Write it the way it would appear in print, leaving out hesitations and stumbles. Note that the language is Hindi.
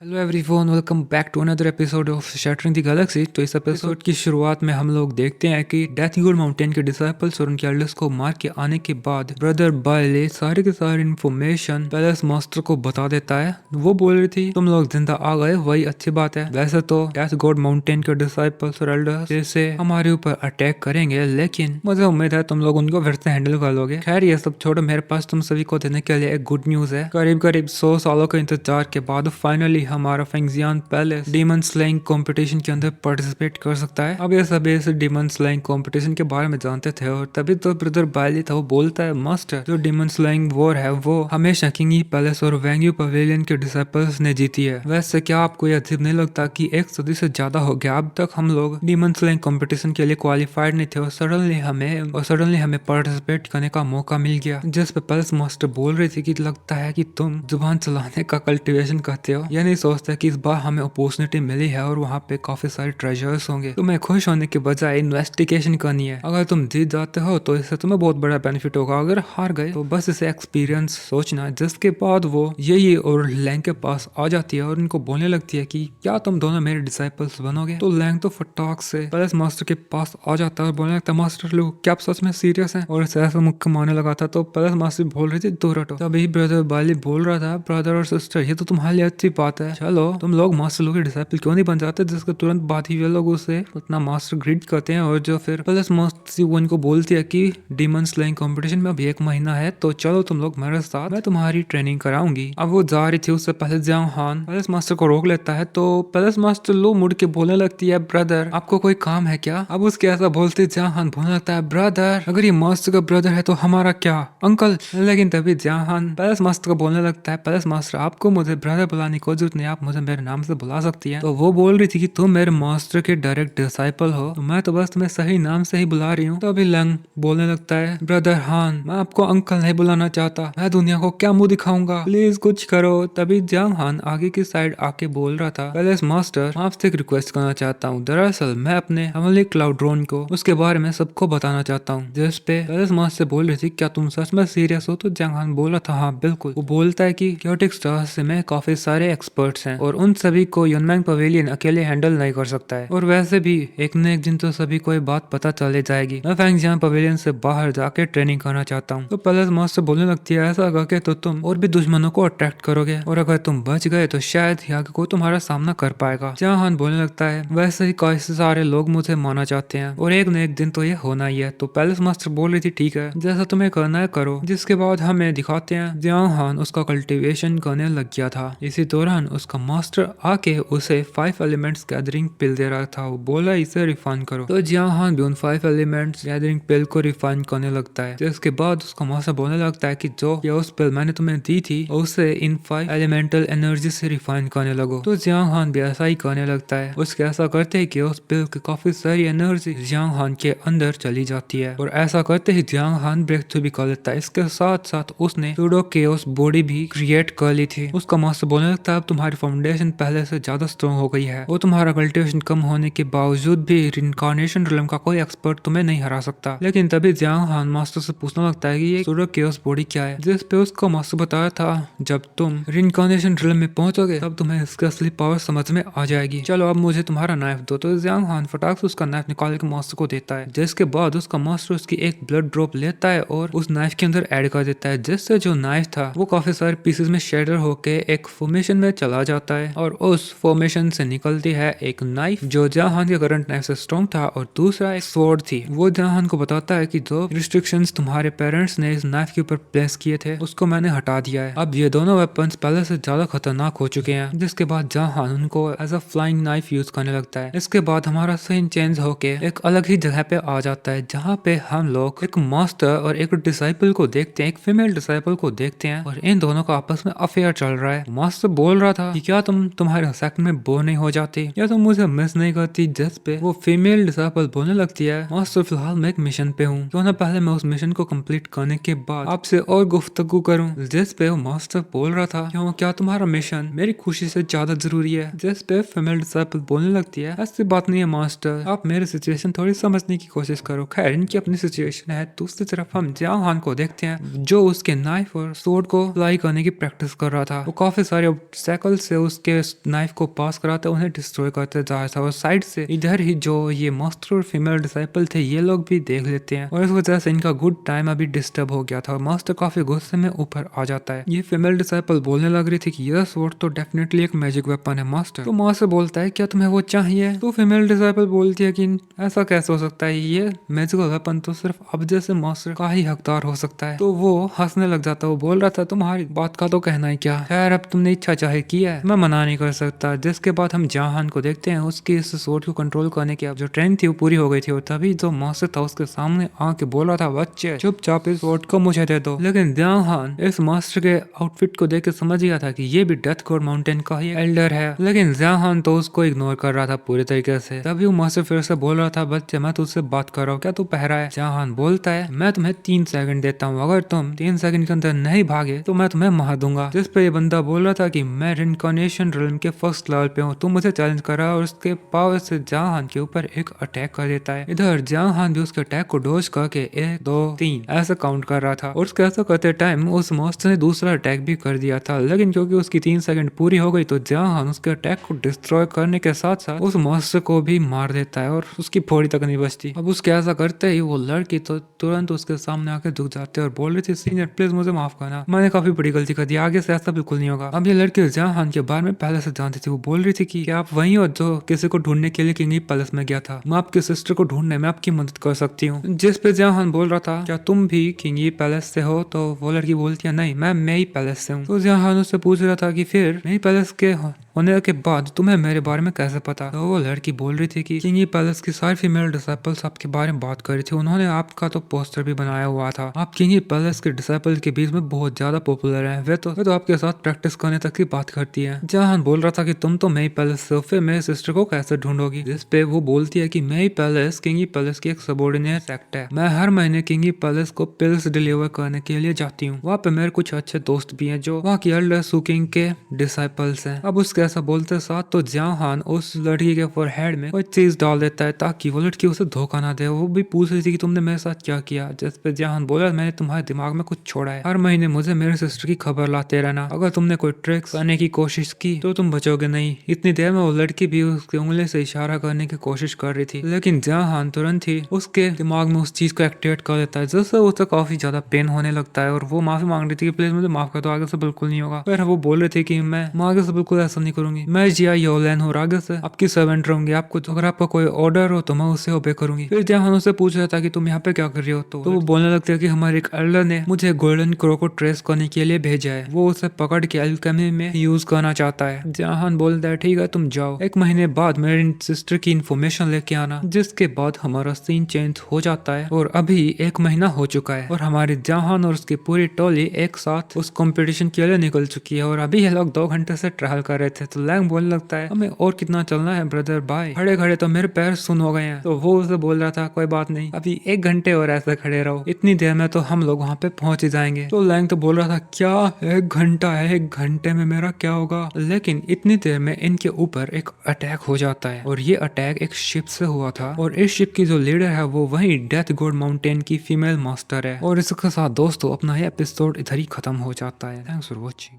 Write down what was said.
Hello everyone, welcome back to another episode of shattering the galaxy. तो इस एपिसोड की शुरुआत में हम लोग देखते हैं कि डेथगोल्ड माउंटेन के डिसाइपल्स और उनके एल्डर्स को मार के आने के बाद ब्रदर बायले सारे के सारे इन्फॉर्मेशन पैलेस मास्टर को बता देता है। वो बोल रही थी तुम लोग जिंदा आ गए, वही अच्छी बात है। वैसे तो डेथगोल्ड माउंटेन के डिसाइपल्स और एल्डर्स जैसे हमारे ऊपर अटैक करेंगे, लेकिन मुझे उम्मीद है तुम लोग उनको फिर से हैंडल कर लोगे। खैर ये सब छोड़ो, मेरे पास तुम सभी को देने के लिए एक गुड न्यूज है। करीब करीब 100 सालों के इंतजार के बाद फाइनली हमारा फेंगजियान पैलेस डीमन स्लेइंग कंपटीशन के अंदर पार्टिसिपेट कर सकता है। अब ये सभी इस डीमन स्लेइंग कंपटीशन के बारे में जानते थे और तभी तो ब्रदर बायली था वो बोलता है मास्टर, जो डीमन स्लेइंग वॉर है वो हमेशा किंगी पैलेस और वेंग्यू पवेलियन के डिसाइपल्स ने जीती है। वैसे क्या आपको ये अजीब नहीं लगता कि 1 सदी से ज्यादा हो गया अब तक हम लोग डीमन स्लेइंग कंपटीशन के लिए क्वालिफाइड नहीं थे और सडनली हमें पार्टिसिपेट करने का मौका मिल गया। जिस पे पैलेस मास्टर बोल रही थी कि लगता है कि तुम जुबान चलाने का कल्टीवेशन करते हो, ये नहीं सोचते कि इस बार हमें अपॉर्चुनिटी मिली है और वहाँ पे काफी सारे ट्रेजर्स होंगे। तुम्हें खुश होने के बजाय इन्वेस्टिगेशन करनी है। अगर तुम जीत जाते हो तो इससे तुम्हें बहुत बड़ा बेनिफिट होगा, अगर हार गए तो बस इसे एक्सपीरियंस सोचना। जिसके बाद वो यही और लैंग के पास आ जाती है और इनको बोलने लगती है कि क्या तुम दोनों मेरे डिसाइपल्स बनोगे। तो लैंग तो फटाक से पैलेस मास्टर के पास आ जाता है और बोलने लगता है मास्टर लोग क्या आप सच में सीरियस हैं, और इसे ऐसा मुक्का मारने लगा था। तो पैलेस मास्टर बोल रही थी दूर हटो। तभी ब्रदर बाली बोल रहा था ब्रदर और सिस्टर ये तो तुम्हारे लिए अच्छी बात है, चलो तुम लोग मास्टर लोग के डिसाइपल क्यों नहीं बन जाते। जिसके तुरंत बाद ही वे लोग उसे अपना मास्टर ग्रीट करते हैं और जो फिर पैलेस मास्टर वो इनको बोलती है कि डीमन स्लेइंग कंपटीशन में अभी 1 महीना है, तो चलो तुम लोग मेरे साथ, मैं तुम्हारी ट्रेनिंग कराऊंगी। अब वो जा रही थी, उससे पहले जियांग हान पैलेस मास्टर को रोक लेता है। तो पैलेस मास्टर लो मुड़ के बोलने लगती है ब्रदर आपको कोई काम है क्या। अब उसके ऐसा बोलते जियांग हान बोलने लगता है ब्रदर अगर ये मास्टर का ब्रदर है तो हमारा क्या अंकल। लेकिन तभी जियांग हान पैलेस मास्टर को बोलने लगता है पैलेस मास्टर आपको मुझे ब्रदर बुलाने की जरूरत नहीं, आप मुझे मेरे नाम से बुला सकती है। तो वो बोल रही थी कि तुम मेरे मास्टर के डायरेक्ट डिसाइपल हो, तो मैं तो बस तुम्हें सही नाम से ही बुला रही हूँ। तो अभी लंग बोलने लगता है ब्रदर हान मैं आपको अंकल नहीं बुलाना चाहता, मैं दुनिया को क्या मुंह दिखाऊंगा, प्लीज कुछ करो। तभी जियांग हान आगे की साइड आके बोल रहा था पैलेस मास्टर आपसे एक रिक्वेस्ट करना चाहता हूँ। दरअसल मैं अपने हेवनली क्लाउड ड्रोन को उसके बारे में सबको बताना चाहता हूँ। जिस पे पैलेस मास्टर बोल रही थी क्या तुम सच में सीरियस हो। तो जियांग हान बोल रहा था हाँ बिल्कुल। वो बोलता है कि क्योटिक स्टार्स में काफी सारे एक्सपर्ट्स हैं और उन सभी को युनमैंग पवेलियन अकेले हैंडल नहीं कर सकता है, और वैसे भी एक न एक दिन तो सभी को ये बात पता चले जाएगी। मैं फेंगजियान पवेलियन से बाहर जाके ट्रेनिंग करना चाहता हूँ। तो पैलेस मास्टर बोलने लगती है ऐसा करके तो तुम और भी दुश्मनों को अट्रैक्ट करोगे और अगर तुम बच गए तो शायद यहाँ कोई तुम्हारा सामना कर पाएगा। जहाँ हान बोलने लगता है वैसे ही काफी सारे लोग मुझे माना चाहते हैं और एक न एक दिन तो ये होना ही है। तो पैलेस मास्टर बोल रही थी ठीक है जैसा तुम्हें करना है करो। जिसके बाद हमें दिखाते हैं जियांग हान उसका कल्टीवेशन करने लग गया था। इसी दौरान उसका मास्टर आके उसे 5 एलिमेंट्स गैदरिंग पिल दे रहा था। वो बोला इसे रिफाइन करो। तो जियांग हान भी उन 5 एलिमेंट्स गैदरिंग पिल को रिफाइन करने लगता है। जिसके बाद उसका मास्टर बोलने लगता है कि जो ये उस पिल मैंने तुम्हें दी थी उसे इन 5 एलिमेंटल एनर्जी से रिफाइन करने लगो। तो जियांग हान भी ऐसा ही करने लगता है। उसके ऐसा करते ही कि उस पिल की काफी सारी एनर्जी जियांग हान के अंदर चली जाती है और ऐसा करते ही जियांग हान ब्रेक थ्रू भी कर लेता है। इसके साथ साथ उसने सूडो केओस बॉडी भी क्रिएट कर ली थी। उसका मास्टर बोलने लगता है अब तुम्हारी फाउंडेशन पहले से ज्यादा स्ट्रॉन्ग हो गई है और तुम्हारा कल्टीवेशन कम होने के बावजूद भी रिनकार्नेशन रिलम का कोई एक्सपर्ट तुम्हें नहीं हरा सकता। लेकिन तभी जियांग हान मास्टर से पूछने लगता है कि ये सूडो केओस बॉडी क्या है। जिस पे उसका मास्टर बताया था जब तुम रिनकार्नेशन रिलम में पहुंचोगे तब तुम्हें इसकी असली पावर समझ में आ जाएगी। चलो अब मुझे तुम्हारा नाइफ दो। तो जियांग हान फटाक से उसका नाइफ निकाल के मास्टर को देता है। जिसके बाद उसका मास्टर उसकी एक ब्लड ड्रॉप लेता है और उस नाइफ के अंदर ऐड कर देता है, जिससे जो नाइफ था वो काफी सारे पीसेस में शेडर होके एक फॉर्मेशन में चला जाता है और उस फॉर्मेशन से निकलती है एक नाइफ जो जहान के करंट नाइफ से स्ट्रॉन्ग था और दूसरा एक स्वॉर्ड थी। वो जहान को बताता है कि जो रिस्ट्रिक्शंस तुम्हारे पेरेंट्स ने इस नाइफ के ऊपर प्लेस किए थे उसको मैंने हटा दिया है। अब ये दोनों वेपन्स पहले से ज्यादा खतरनाक हो चुके हैं। जिसके बाद जहान उनको as a flying knife use करने लगता है। इसके बाद हमारा सीन चेंज होके एक अलग ही जगह पे आ जाता है जहाँ पे हम लोग एक मास्टर और एक डिसाइपल को देखते हैं, एक फीमेल डिसाइपल को देखते हैं और इन दोनों का आपस में अफेयर चल रहा है। मास्टर बोल रहा था कि क्या तुम तुम्हारे सेकंड में बोर नहीं हो जाती या तुम मुझे मिस नहीं करती। जिस पे वो फीमेल डिसाइपल बोलने लगती है मास्टर फिलहाल मैं एक मिशन पे हूँ, क्यों ना पहले मैं उस मिशन को कंप्लीट करने के बाद आपसे और गुफ्तगू करूँ। जिस पे वो मास्टर बोल रहा था क्यों क्या तुम्हारा मिशन मेरी खुशी से ज्यादा जरूरी है। जिस पे फीमेल डिसाइपल बोलने लगती है ऐसी बात नहीं है मास्टर, आप मेरी सिचुएशन थोड़ी समझने की कोशिश करो। खैर इनकी अपनी सिचुएशन है। दूसरी तरफ हम जियांग हान को देखते हैं जो उसके नाइफ और स्वॉर्ड को फ्लाई करने की प्रैक्टिस कर रहा था। वो काफी सारे ऑब्स्टेकल राइफल से उसके नाइफ को पास कराते उन्हें डिस्ट्रॉय करते जा रहा था। और साइड से इधर ही जो ये मास्टर और फीमेल डिसाइपल थे ये लोग भी देख लेते हैं और इस वजह से इनका गुड टाइम अभी डिस्टर्ब हो गया था। और मास्टर काफी गुस्से में ऊपर आ जाता है। ये फीमेल डिसाइपल बोलने लग रही थी कि यह स्वॉर्ड तो डेफिनेटली एक मैजिक वेपन है मास्टर। तो मास्टर बोलता है क्या तुम्हें वो चाहिए? तो फीमेल डिसाइपल बोलती है कि ऐसा कैसे हो सकता है, ये मैजिकल वेपन तो सिर्फ अब जैसे मास्टर का ही हकदार हो सकता है। तो वो हंसने लग जाता है। वो बोल रहा था तुम्हारी बात का तो कहना ही क्या, खैर अब तुमने इच्छा चाहे की है, मैं मना नहीं कर सकता। जिसके बाद हम जहान को देखते हैं, उसकी इस स्वॉर्ड को कंट्रोल करने की अब जो ट्रेन थी वो पूरी हो गई थी। और तभी जो मास्टर था उसके सामने आके बोल रहा था बच्चे चुपचाप इस स्वॉर्ड को मुझे दे दो। लेकिन जहान इस मास्टर के आउटफिट को देख के समझ गया था कि ये भी डेथ गॉड माउंटेन का ही एल्डर है। लेकिन जहान तो उसको इग्नोर कर रहा था पूरी तरीके से। तभी वो मास्टर फिर से बोल रहा था बच्चे मैं तुझसे बात कर रहा हूँ, क्या तू पहरा है? जहान बोलता है मैं तुम्हें 3 सेकंड देता हूँ, अगर तुम 3 सेकंड के अंदर नहीं भागे तो मैं तुम्हें मार दूंगा। जिस पे ये बंदा बोल रहा था कि मैं रिनकार्नेशन रिल्म के फर्स्ट लेवल पे हूँ, तुम मुझे चैलेंज कर रहा है। और उसके पावर से जहान के ऊपर एक अटैक कर देता है। इधर जहान भी उसके अटैक को डोज करके 1 2 3 ऐसा काउंट कर रहा था। और उसके ऐसा करते टाइम उस मॉन्स्टर ने दूसरा अटैक भी कर दिया था। लेकिन क्योंकि उसकी 3 सेकंड पूरी हो गई तो जहान उसके अटैक को डिस्ट्रॉय करने के साथ साथ उस मॉन्स्टर को भी मार देता है और उसकी फोड़ी तक नहीं बचती। अब उसके ऐसा करते ही वो लड़की तो तुरंत उसके सामने आके झुक जाते और बोल रही थी सीनियर प्लीज मुझे माफ करना, मैंने काफी बड़ी गलती कर दी, आगे से ऐसा बिल्कुल नहीं होगा। अब ये लड़की जहान के बारे में पहले से जानती थी। वो बोल रही थी कि आप वही हो जो किसी को ढूंढने के लिए किंग पैलेस में गया था, मैं आपकी सिस्टर को ढूंढने में आपकी मदद कर सकती हूँ। जिस पे जहान बोल रहा था क्या तुम भी किंग पैलेस से हो? तो वो लड़की बोलती है नहीं मैं मेई पैलेस से हूँ। तो जहान उससे पूछ रहा था कि फिर मेई पैलेस के होने के बाद तुम्हें मेरे बारे में कैसे पता? तो वो लड़की बोल रही थी कि किंग पैलेस की सारी फीमेल डिसाइपल्स आपके बारे में बात कर रही थी, उन्होंने आपका तो पोस्टर भी बनाया हुआ था, आप किंग पैलेस के डिसाइपल के बीच में बहुत ज्यादा पॉपुलर है, वे तो आपके साथ प्रैक्टिस करने तक की बात करती है। जहान बोल रहा था कि तुम तो मेई पैलेस से हो, फिर मेरे सिस्टर को कैसे ढूंढोगी? जिस पे वो बोलती है कि मेई पैलेस किंग पैलेस की एक सबॉर्डिनेट सेक्ट है, मैं हर महीने किंग पैलेस को पिल्स डिलीवर करने के लिए जाती हूँ, वहाँ पे मेरे कुछ अच्छे दोस्त भी हैं जो वहाँ की एल्डर सुकिंग के डिसाइपल्स हैं। अब उसके ऐसा बोलते साथ तो जहान उस लड़की के फोरहेड में कोई चीज डाल देता है ताकि वो लड़की उसे धोखा ना दे। वो भी पूछ रही थी कि तुमने मेरे साथ क्या किया? जिस पे जहान बोला मैंने तुम्हारे दिमाग में कुछ छोड़ा है, हर महीने मुझे मेरे सिस्टर की खबर लाते रहना, अगर तुमने कोई ट्रिक्स करने की कोशिश की तो तुम बचोगे नहीं। इतनी देर में वो लड़की भी उसकी उंगली से इशारा करने की कोशिश कर रही थी, लेकिन जहान तुरंत ही उसके दिमाग में उस चीज को एक्टिवेट कर देता है, जिससे उसे काफी ज्यादा पेन होने लगता है। और वो माफी मांग रही थी कि प्लीज मुझे माफ कर दो, आगे से बिल्कुल नहीं होगा। फिर वो बोल रही थी कि मैं आगे से बिल्कुल ऐसा नहीं करूंगी, मैं जिया योलैन हूँ, आगे से आपकी सर्वेंट रहूंगी, आपको अगर आपका कोई ऑर्डर हो तो मैं उसे ओबे करूंगी। फिर जहान उसे पूछ रहा था कि तुम यहाँ पे क्या कर रही हो? तो वो बोलने लगते हैं कि हमारे एक एल्डर ने मुझे गोल्डन क्रो को ट्रेस करने के लिए भेजा है, वो उसे पकड़ के अल्केमी में यूज करना चाहता है। जहान बोलता है ठीक है तुम जाओ, 1 महीने बाद मेरी सिस्टर की इन्फॉर्मेशन लेके आना। जिसके बाद हमारा सीन चेंज हो जाता है और अभी 1 महीना हो चुका है और हमारे जहान और उसकी पूरी टोली एक साथ उस कंपटीशन के लिए निकल चुकी है। और अभी ये लोग 2 घंटे से ट्रैवल कर रहे थे। तो लैंग बोलने लगता है हमें और कितना चलना है ब्रदर बाय, खड़े खड़े तो मेरे पैर सुन हो गए हैं। तो वो उसे बोल रहा था कोई बात नहीं, अभी 1 घंटे और ऐसे खड़े रहो, इतनी देर में तो हम लोग वहाँ पे पहुंच ही जाएंगे। तो लैंग तो बोल रहा था क्या 1 घंटा है, 1 घंटे में मेरा क्या होगा? लेकिन इतनी देर में इनके ऊपर एक अटैक हो जाता है और ये अटैक एक शिप से हुआ था और इस शिप की जो लीडर है वो वही डेथ गॉड माउंटेन की फीमेल मास्टर है। और इसके साथ दोस्तों अपना ये एपिसोड इधर ही खत्म हो जाता है। Thanks for watching.